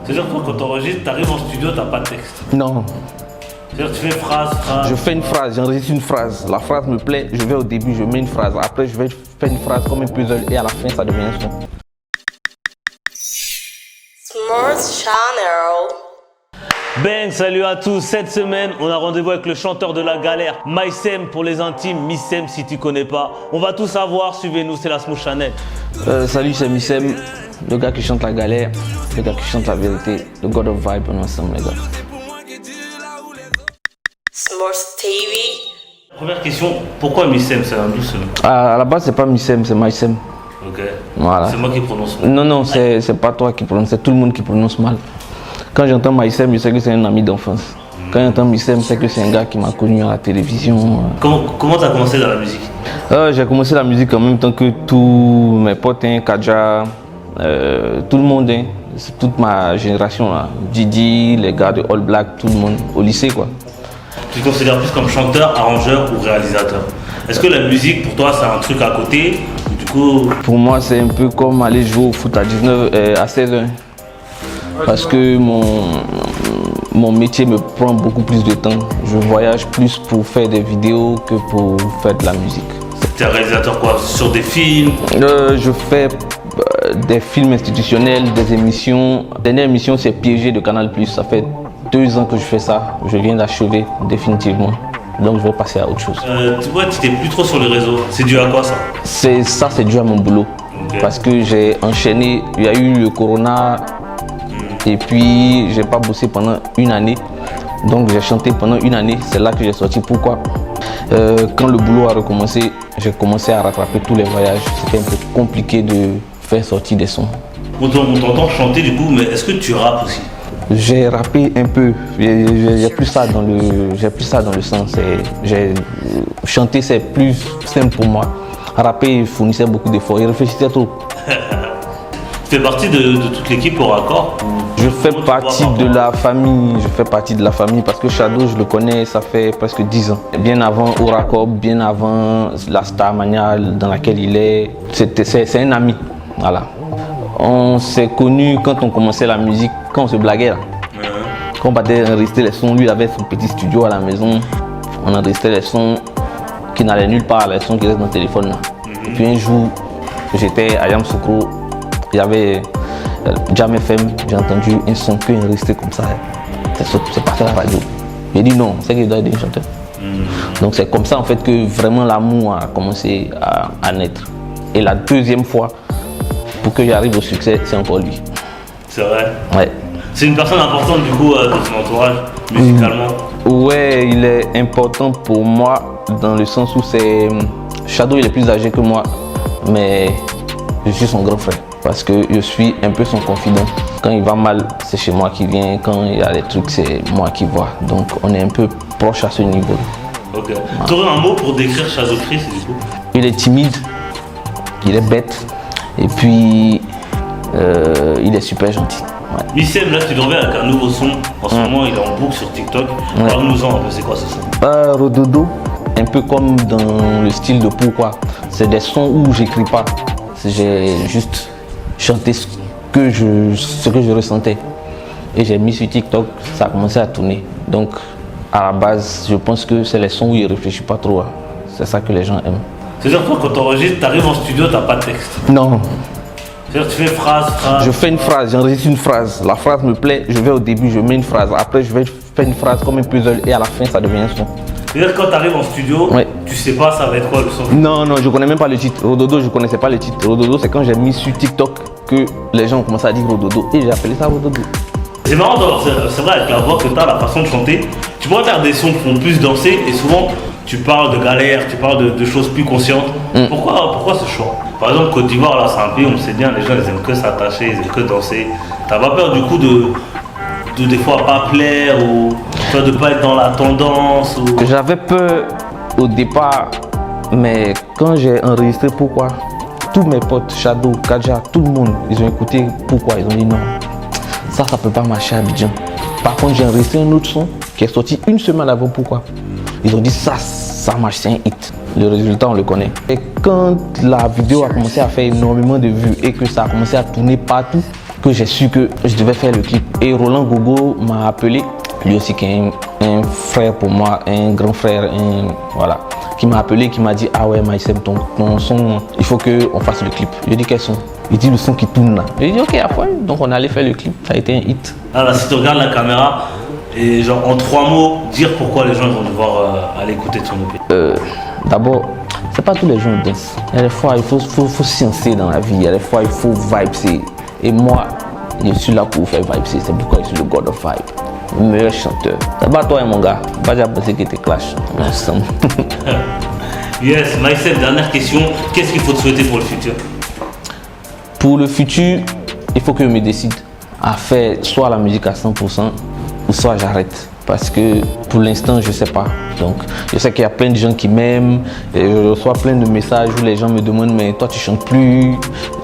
C'est-à-dire que quand t'enregistres, t'arrives en studio, t'as pas de texte. Non. C'est-à-dire que tu fais phrase. Je fais une phrase, j'enregistre une phrase. La phrase me plaît, je vais au début, je mets une phrase. Après, je vais faire une phrase comme un puzzle et à la fin, ça devient un son. Smart Channel. Bang, salut à tous. Cette semaine, on a rendez-vous avec le chanteur de la galère, Mycem pour les intimes, Mycem si tu connais pas. On va tout savoir, suivez-nous, c'est la Smart Channel. Salut, c'est Mycem, le gars qui chante la galère, le gars qui chante la vérité, le God of Vibe, on est ensemble les gars. Smart TV. Première question, pourquoi Mycem? C'est un douce nom. À la base, c'est pas Mycem, c'est Mycem. Ok. Voilà. C'est moi qui prononce mal. Non, c'est pas toi qui prononce, c'est tout le monde qui prononce mal. Quand j'entends Mycem, je sais que c'est un ami d'enfance. Quand j'entends Mycem, je sais que c'est un gars qui m'a connu à la télévision. Comment tu as commencé dans la musique? J'ai commencé la musique en même temps que tous mes potes, Kadja, tout le monde, toute ma génération, là. Didi, les gars de All Black, tout le monde, au lycée quoi. Tu te considères plus comme chanteur, arrangeur ou réalisateur? Est-ce que la musique pour toi c'est un truc à côté? Du coup... Pour moi c'est un peu comme aller jouer au foot à 16 ans. Parce que mon métier me prend beaucoup plus de temps. Je voyage plus pour faire des vidéos que pour faire de la musique. Tu es réalisateur quoi? Sur des films? Je fais des films institutionnels, des émissions. La dernière émission c'est Piégé de Canal+. Ça fait 2 ans que je fais ça. Je viens d'achever définitivement. Donc je vais passer à autre chose. Tu n'es plus trop sur les réseaux. C'est dû à quoi ça? C'est dû à mon boulot. Okay. Parce que j'ai enchaîné, il y a eu le corona. Et puis j'ai pas bossé pendant 1 année. Donc j'ai chanté pendant 1 année. C'est là que j'ai sorti Pourquoi. Quand le boulot a recommencé, j'ai commencé à rattraper tous les voyages. C'était un peu compliqué de faire sortir des sons. On t'entend chanter du coup, mais est-ce que tu rappes aussi? J'ai rappé un peu. J'ai plus ça dans le sens. Chanter c'est plus simple pour moi. Rapper il fournissait beaucoup d'efforts. Il réfléchissait trop. Tu fais partie de toute l'équipe au raccord? Je fais partie de la famille. Je fais partie de la famille parce que Shadow, je le connais, ça fait presque 10 ans. Bien avant Oracle, bien avant la Starmania dans laquelle il est. C'est un ami. Voilà. On s'est connus quand on commençait la musique, quand on se blaguait là. Quand on battait enregistrer les sons, lui il avait son petit studio à la maison. On enregistrait les sons qui n'allaient nulle part, les sons qui restent dans le téléphone là. Et puis un jour, j'étais à Yamoussoukro, il y avait Jam FM, j'ai entendu un son qui est enregistré comme ça. C'est parti à la radio. J'ai dit non, c'est qu'il doit être un chanteur. Donc c'est comme ça en fait que vraiment l'amour a commencé à naître. Et la deuxième fois, pour que j'arrive au succès, c'est encore lui. C'est vrai? Ouais. C'est une personne importante du coup de ton entourage, musicalement? Ouais, il est important pour moi dans le sens où c'est... Shadow il est plus âgé que moi, mais je suis son grand frère. Parce que je suis un peu son confident. Quand il va mal, c'est chez moi qu'il vient. Quand il y a des trucs, c'est moi qui vois. Donc on est un peu proche à ce niveau. Ok. Ouais. Tu aurais un mot pour décrire Shadow Chris du coup? Il est timide, il est bête. Et puis, il est super gentil. Ouais. Mycem, là tu reviens avec un nouveau son. En ce moment, il est en boucle sur TikTok. Parle-nous-en un peu, c'est quoi ce son? Rododo, un peu comme dans le style de Pourquoi. C'est des sons où j'écris pas. J'ai juste chanté ce que je ressentais. Et j'ai mis sur TikTok, ça a commencé à tourner. Donc, à la base, je pense que c'est les sons où il ne réfléchit pas trop. Hein. C'est ça que les gens aiment. C'est-à-dire toi, quand tu enregistres, tu arrives en studio, tu n'as pas de texte? Non. C'est-à-dire tu fais phrase. Je fais une phrase, j'enregistre une phrase. La phrase me plaît, je vais au début, je mets une phrase. Après, je vais faire une phrase comme un puzzle et à la fin, ça devient un son. C'est-à-dire quand tu arrives en studio, tu sais pas ça va être quoi le son? Non, je connais même pas le titre. Rododo, je connaissais pas le titre. Rododo, c'est quand j'ai mis sur TikTok que les gens ont commencé à dire Rododo et j'ai appelé ça Rododo. C'est marrant, c'est vrai, avec la voix que tu as, la façon de chanter, tu pourrais faire des sons qui font plus danser et souvent tu parles de galère, tu parles de choses plus conscientes. Pourquoi ce choix? Par exemple, Côte d'Ivoire, là, c'est un pays, on sait bien, les gens ils aiment que s'attacher, ils aiment que danser. T'as pas peur du coup de des fois pas plaire ou de pas être dans la tendance ou... J'avais peur au départ, mais quand j'ai enregistré Pourquoi, tous mes potes, Shadow, Kadja, tout le monde, ils ont écouté Pourquoi, ils ont dit non, ça peut pas marcher à Abidjan. Par contre, j'ai enregistré un autre son qui est sorti 1 semaine avant Pourquoi. Ils ont dit ça marche, c'est un hit. Le résultat, on le connaît. Et quand la vidéo a commencé à faire énormément de vues et que ça a commencé à tourner partout, que j'ai su que je devais faire le clip. Et Roland Gogo m'a appelé, lui aussi qui est un frère pour moi, un grand frère, voilà, qui m'a appelé, qui m'a dit ah ouais Maïsem, ton son, il faut qu'on fasse le clip. Je lui ai dit quel son? Il dit le son qui tourne là. Je lui ai dit ok après, donc on allait faire le clip, ça a été un hit. Alors si tu regardes la caméra et genre en 3 mots, dire pourquoi les gens vont devoir aller écouter ton EP. D'abord, c'est pas tous les gens qui dansent. Il y a des fois il faut sciencer dans la vie, il y a des fois il faut vibrer. Et moi, je suis là pour faire vibrer, c'est pourquoi je suis le God of Vibe, le meilleur chanteur. C'est pas toi et mon gars, pas déjà pensé que tu clash ensemble. Yes, Maïsem, dernière question, qu'est-ce qu'il faut te souhaiter pour le futur? Pour le futur, il faut que je me décide à faire soit la musique à 100% ou soit j'arrête. Parce que pour l'instant, je ne sais pas. Donc, je sais qu'il y a plein de gens qui m'aiment. Et je reçois plein de messages où les gens me demandent mais toi tu chantes plus,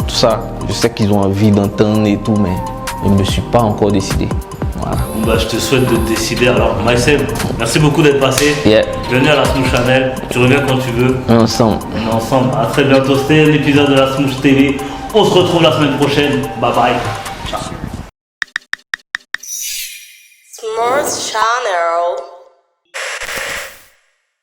tout ça. Je sais qu'ils ont envie d'entendre et tout, mais je ne me suis pas encore décidé. Voilà. Bah, je te souhaite de te décider. Alors, Maïsem, merci beaucoup d'être passé. Yeah. Bienvenue à la Smoosh Channel. Tu reviens quand tu veux. Ensemble. On est ensemble. À très bientôt. C'était l'épisode de la Smoosh TV. On se retrouve la semaine prochaine. Bye bye. Ciao. S'mores Channel.